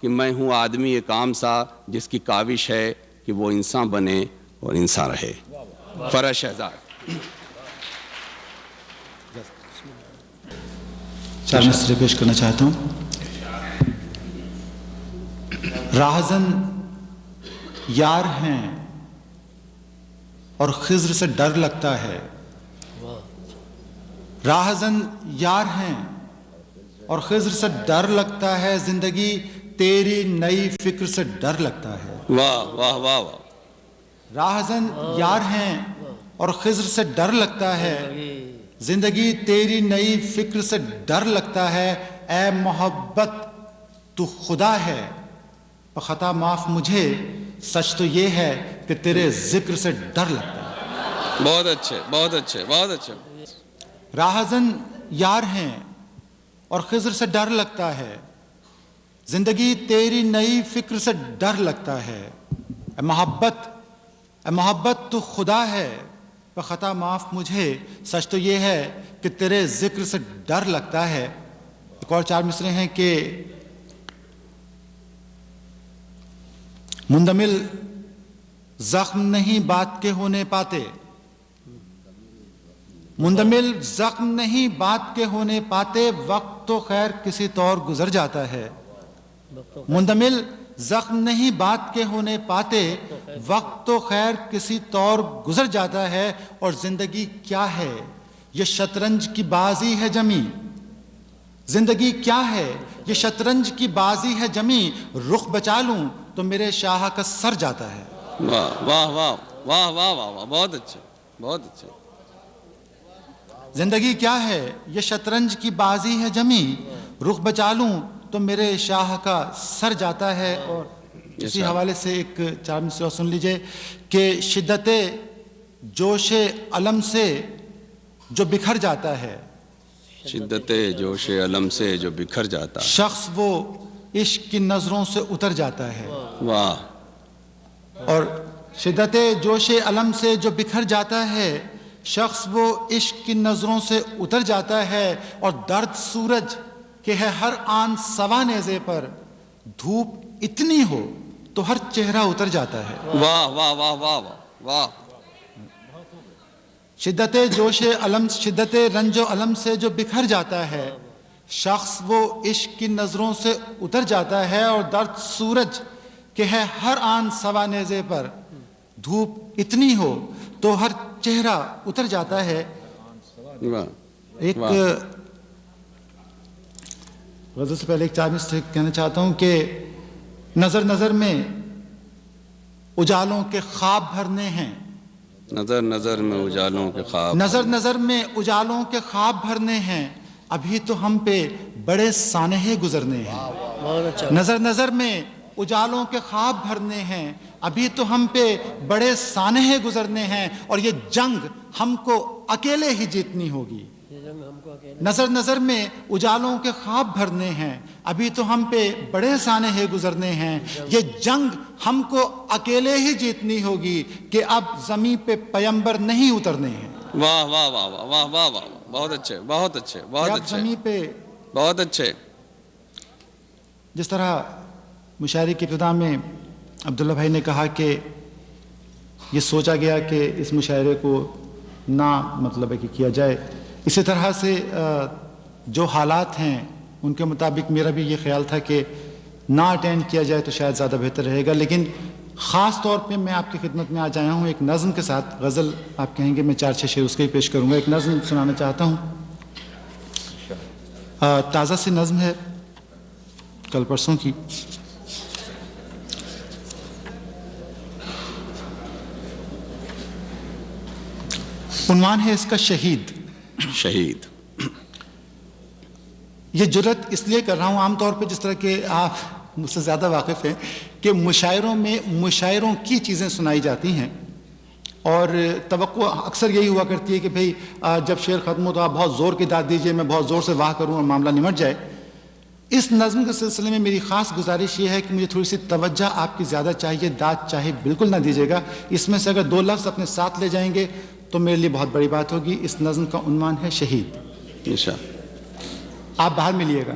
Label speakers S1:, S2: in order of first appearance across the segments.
S1: کہ میں ہوں آدمی ایک عام سا جس کی کاوش ہے کہ وہ انسان بنے اور انسان رہے۔ فرح شہزاد۔
S2: چار مصرے پیش کرنا چاہتا ہوں۔ راہزن یار ہیں اور خضر سے ڈر لگتا ہے، راہزن یار ہیں اور خضر سے ڈر لگتا ہے، زندگی تیری نئی فکر سے ڈر لگتا ہے۔
S1: واہ واہ واہ واہ۔
S2: راہزن یار ہیں اور خضر سے ڈر لگتا ہے، زندگی تیری نئی فکر سے ڈر لگتا ہے، اے محبت تو خدا ہے، خطا معاف مجھے، سچ تو یہ ہے کہ تیرے ذکر سے ڈر لگتا ہے۔
S1: بہت اچھے بہت اچھے بہت اچھے۔
S2: راہزن یار ہیں اور خضر سے ڈر لگتا ہے، زندگی تیری نئی فکر سے ڈر لگتا ہے، اے محبت تو خدا ہے، خطا معاف مجھے، سچ تو یہ ہے کہ تیرے ذکر سے ڈر لگتا ہے۔ ایک اور چار مصرے ہیں کہ مندمل زخم نہیں بات کے ہونے پاتے، مندمل زخم نہیں بات کے ہونے پاتے، وقت تو خیر کسی طور گزر جاتا ہے، مندمل زخم نہیں بات کے ہونے پاتے، وقت تو خیر کسی طور گزر جاتا ہے، اور زندگی کیا ہے یہ شطرنج کی بازی ہے جمی، زندگی کیا ہے یہ شطرنج کی بازی ہے جمی، رخ بچا لوں تو میرے شاہ کا سر جاتا ہے۔
S1: واہ واہ واہ واہ واہ واہ، بہت اچھے بہت اچھے۔
S2: زندگی کیا ہے یہ شطرنج کی بازی ہے جمی، رخ بچا لوں تو میرے شاہ کا سر جاتا ہے۔ اور اسی حوالے سے ایک چار مصرے سن لیجئے کہ شدت جوش علم سے جو بکھر جاتا ہے،
S1: شدت جوش علم سے جو بکھر جاتا ہے،
S2: شخص وہ عشق کی نظروں سے اتر جاتا ہے۔
S1: واہ۔
S2: اور شدت جوش علم سے جو بکھر جاتا ہے، شخص وہ عشق کی نظروں سے اتر جاتا ہے، اور درد سورج کہ ہے ہر آن سوا نیزے پر، دھوپ اتنی ہو تو ہر چہرہ اتر جاتا ہے۔
S1: واہ واہ واہ واہ واہ۔
S2: شدت جوش علم، شدت رنج و علم سے جو بکھر جاتا ہے، شخص وہ عشق کی نظروں سے اتر جاتا ہے، اور درد سورج کہ ہے ہر آن سوا نیزے پر، دھوپ اتنی ہو تو ہر چہرہ اتر جاتا ہے۔ ایک غزل سے پہلے ایک چار مصرے کہنا چاہتا ہوں کہ نظر نظر میں اجالوں کے خواب بھرنے ہیں،
S1: نظر نظر میں اجالوں کے خواب،
S2: نظر نظر میں اجالوں کے خواب بھرنے ہیں، ابھی تو ہم پہ بڑے سانحے گزرنے ہیں، نظر نظر میں اجالوں کے خواب بھرنے ہیں، ابھی تو ہم پہ بڑے سانحے گزرنے ہیں، اور یہ جنگ ہم کو اکیلے ہی جیتنی ہوگی، نظر نظر میں اجالوں کے خواب بھرنے ہیں، ابھی تو ہم پہ بڑے سانحے گزرنے ہیں، یہ جنگ ہم کو اکیلے ہی جیتنی ہوگی، کہ اب زمین پہ پیمبر نہیں اترنے ہیں۔
S1: واہ واہ واہ واہ واہ واہ واہ، بہت اچھے بہت اچھے بہت اچھے
S2: زمین پہ
S1: بہت اچھے۔
S2: جس طرح مشاعرے کی ابتدا میں عبداللہ بھائی نے کہا کہ یہ سوچا گیا کہ اس مشاعرے کو نہ مطلب ہے کہ کیا جائے، اسی طرح سے جو حالات ہیں ان کے مطابق میرا بھی یہ خیال تھا کہ نہ اٹینڈ کیا جائے تو شاید زیادہ بہتر رہے گا، لیکن خاص طور پہ میں آپ کی خدمت میں آج آیا ہوں ایک نظم کے ساتھ۔ غزل آپ کہیں گے میں 4-6 شعر اس کے ہی پیش کروں گا۔ ایک نظم سنانا چاہتا ہوں، تازہ سی نظم ہے، کل پرسوں کی۔ عنوان ہے اس کا شہید۔
S1: شہید۔
S2: یہ جرت اس لیے کر رہا ہوں، عام طور پہ جس طرح کہ آپ مجھ سے زیادہ واقف ہیں کہ مشاعروں میں مشاعروں کی چیزیں سنائی جاتی ہیں، اور توقع اکثر یہی ہوا کرتی ہے کہ بھئی جب شعر ختم ہو تو آپ بہت زور کی داد دیجئے، میں بہت زور سے واہ کروں اور معاملہ نمٹ جائے۔ اس نظم کے سلسلے میں میری خاص گزارش یہ ہے کہ مجھے تھوڑی سی توجہ آپ کی زیادہ چاہیے، داد چاہے بالکل نہ دیجیے گا۔ اس میں سے اگر 2 لفظ اپنے ساتھ لے جائیں گے تو میرے لیے بہت بڑی بات ہوگی۔ اس نظم کا عنوان ہے شہید۔
S1: انشاءاللہ
S2: آپ باہر ملیے گا۔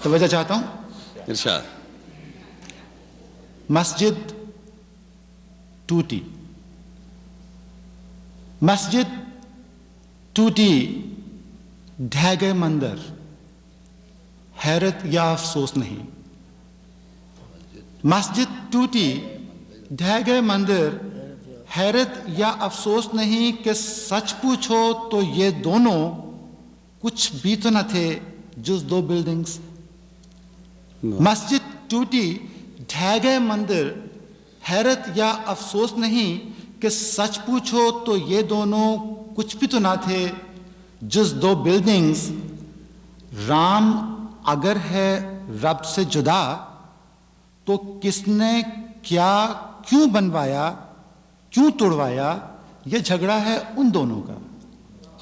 S2: توجہ چاہتا ہوں.
S1: ارشاد.
S2: مسجد ٹوٹی، مسجد ٹوٹی، ڈھہ گئے مندر، حیرت یا افسوس نہیں. مسجد ٹوٹی، ڈھہ گئے مندر، حیرت یا افسوس نہیں کہ سچ پوچھو تو یہ دونوں کچھ بھی تو نہ تھے جز دو بلڈنگز. مسجد ٹوٹی، ڈھہ گئے مندر، حیرت یا افسوس نہیں کہ سچ پوچھو تو یہ دونوں کچھ بھی تو نہ تھے جز دو بلڈنگز. رام اگر ہے رب سے جدا تو کس نے کیا کیوں بنوایا کیوں توڑوایا، یہ جھگڑا ہے ان دونوں کا.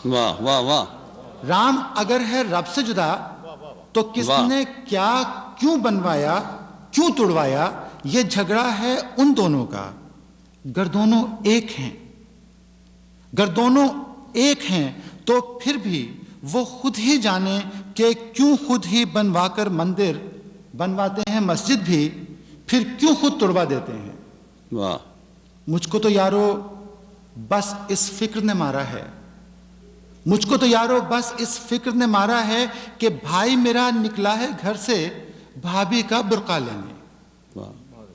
S1: واہ واہ واہ.
S2: رام اگر ہے رب سے جدا تو کس نے کیا کیوں بنوایا کیوں توڑوایا، یہ جھگڑا ہے ان دونوں کا. گر دونوں ایک ہیں، گر دونوں ایک ہیں تو پھر بھی وہ خود ہی جانے کہ کیوں خود ہی بنوا کر مندر بنواتے ہیں مسجد بھی، پھر کیوں خود توڑوا دیتے ہیں.
S1: واہ.
S2: مجھ کو تو یارو بس اس فکر نے مارا ہے، مجھ کو تو یارو بس اس فکر نے مارا ہے کہ بھائی میرا نکلا ہے گھر سے بھابھی کا برقع لینے.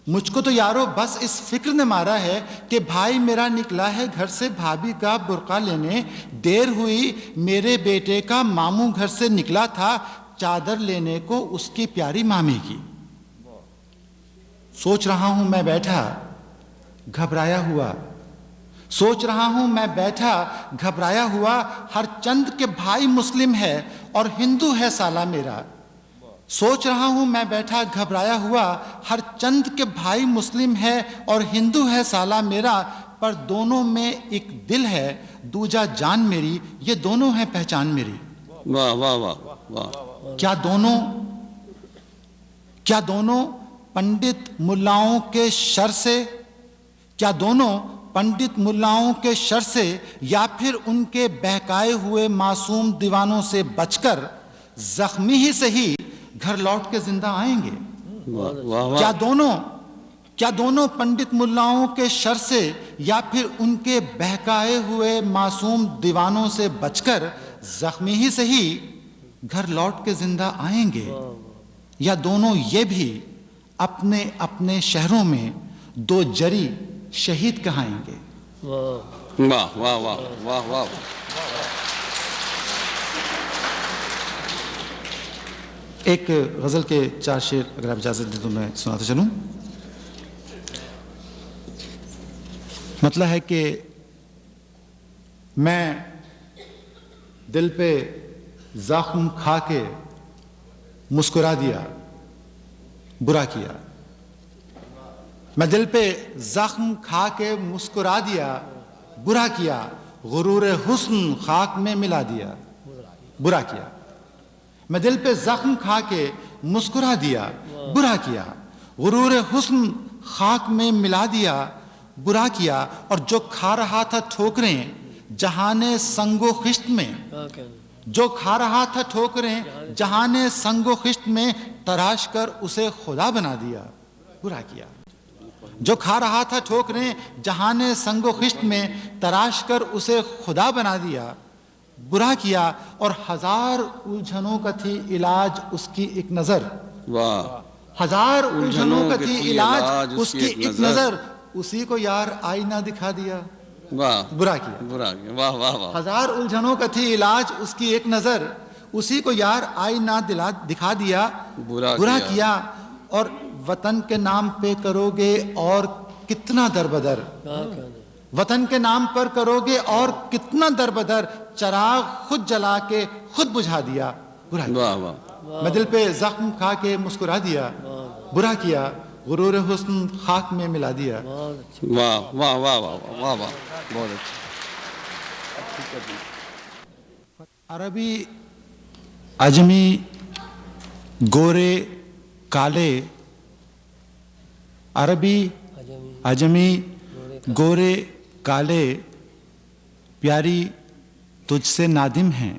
S2: مجھ کو تو یارو بس اس فکر نے مارا ہے کہ بھائی میرا نکلا ہے گھر سے بھابھی کا برقع لینے. دیر ہوئی میرے بیٹے کا ماموں گھر سے نکلا تھا چادر لینے کو اس کی پیاری مامی کی. سوچ رہا ہوں میں بیٹھا گھبرایا ہوا، سوچ رہا ہوں میں بیٹھا گھبرایا ہوا، ہر چند کے بھائی مسلم ہے اور ہندو ہے سالہ میرا. سوچ رہا ہوں میں بیٹھا گھبرایا ہوا، ہر چند کے بھائی مسلم ہے اور ہندو ہے سالہ میرا. پر دونوں میں ایک دل ہے دوجا جان میری، یہ دونوں ہیں پہچان میری.
S1: واہ واہ واہ واہ.
S2: کیا دونوں پنڈت ملاؤں کے شر سے، کیا دونوں پنڈت ملاؤں کے شر سے یا پھر ان کے بہکائے ہوئے معصوم دیوانوں سے بچ کر زخمی ہی سہی گھر لوٹ کے زندہ آئیں گے. کیا دونوں پنڈت ملاؤں کے شر سے یا پھر ان کے بہکائے ہوئے معصوم دیوانوں سے بچ کر زخمی ہی سہی گھر لوٹ کے زندہ آئیں گے، یا دونوں یہ بھی اپنے اپنے شہروں میں دو جری شہید کہائیں گے.
S1: واہ واہ واہ واہ واہ.
S2: ایک غزل کے 4 شعر اگر آپ اجازت دیں تو میں سناتا چلوں. مطلب ہے کہ میں دل پہ زخم کھا کے مسکرا دیا برا کیا، میں دل پہ زخم کھا کے مسکرا دیا برا کیا، غرور حسن خاک میں ملا دیا برا کیا. میں دل پہ زخم کھا کے مسکرا دیا برا کیا، غرور حسن خاک میں ملا دیا برا کیا. اور جو کھا رہا تھا ٹھوکریں جہان سنگ و خشت میں، جو کھا رہا تھا ٹھوکریں جہان سنگ و خشت میں، تراش کر اسے خدا بنا دیا برا کیا. جو کھا رہا تھا ٹھوکریں جہان سنگ و خشت میں، تراش کر اسے خدا بنا دیا برا کیا. اور 1000 الجھنوں کا تھی علاج اس کی ایک نظر.
S1: واہ.
S2: 1000 الجھنوں کا تھی علاج اس کی ایک نظر، اسی کو یار آئینہ دکھا دیا
S1: واہ.
S2: برا کیا.
S1: واہ واہ واہ.
S2: 1000 الجھنوں کا تھی علاج اس کی ایک نظر، اسی کو یار آئینہ دکھا دیا برا کیا. اور وطن کے نام پہ کرو گے اور کتنا دربدر، وطن کے نام پر کرو گے اور کتنا دربدر، چراغ خود جلا کے خود بجھا دیا برا کیا. میں دل پہ زخم کھا کے مسکرا دیا برا کیا، غرور حسن خاک میں ملا دیا.
S1: واہ واہ واہ واہ واہ واہ. بہت اچھا.
S2: عربی اجمی گورے کالے، عربی اجمی گورے کالے، پیاری تجھ سے نادم ہیں،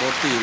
S1: 2-3,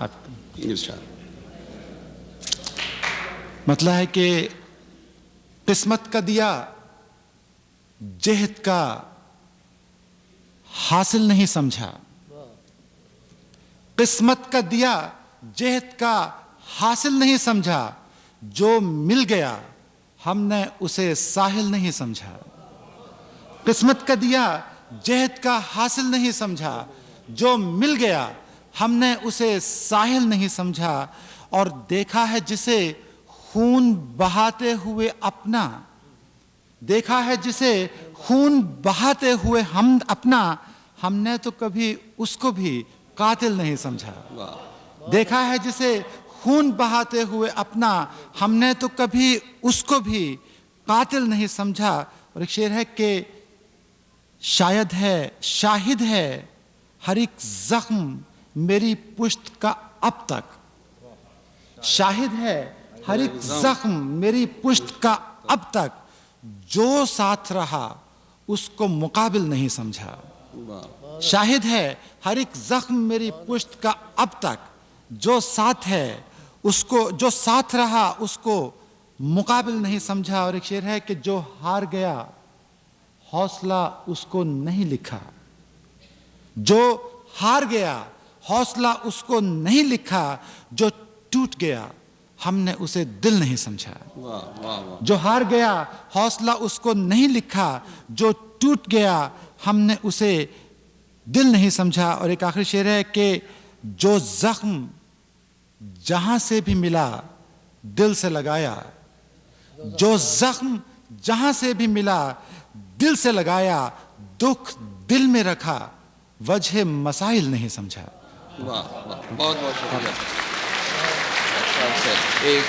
S1: ارشاد.
S2: مطلب ہے کہ قسمت کا دیا جہد کا حاصل نہیں سمجھا. قسمت کا دیا جہد کا حاصل نہیں سمجھا. جو مل گیا ہم نے اسے ساحل نہیں سمجھا. قسمت کا دیا جہد کا حاصل نہیں سمجھا. جو مل گیا ہم نے اسے ساحل نہیں سمجھا. اور دیکھا ہے جسے خون بہاتے ہوئے اپنا، دیکھا ہے جسے خون بہاتے ہوئے ہم نے تو کبھی اس کو بھی قاتل نہیں سمجھا. دیکھا ہے جسے خون بہاتے ہوئے اپنا، ہم نے تو کبھی اس کو بھی قاتل نہیں سمجھا. اور ایک شعر ہے کہ شاید ہے شاہد ہے ہر ایک زخم میری پشت کا اب تک. شاہد ہے ہر ایک زخم میری پشت کا اب تک. جو ساتھ رہا اس کو مقابل نہیں سمجھا. شاہد ہے ہر ایک زخم میری پشت کا اب تک. جو ساتھ ہے اس کو، جو ساتھ رہا اس کو مقابل نہیں سمجھا. اور ایک شعر ہے کہ جو ہار گیا حوصلہ اس کو نہیں لکھا. جو ہار گیا حوصلہ اس کو نہیں لکھا. جو ٹوٹ گیا ہم نے اسے دل نہیں سمجھا. جو ہار گیا حوصلہ اس کو نہیں لکھا. جو ٹوٹ گیا ہم نے اسے دل نہیں سمجھا. اور ایک آخری شعر ہے کہ جو زخم جہاں سے بھی ملا دل سے لگایا. جو زخم جہاں سے بھی ملا دل سے لگایا. دکھ دل میں رکھا وجہ مسائل نہیں سمجھا.
S1: بہت بہت شکریہ. ایک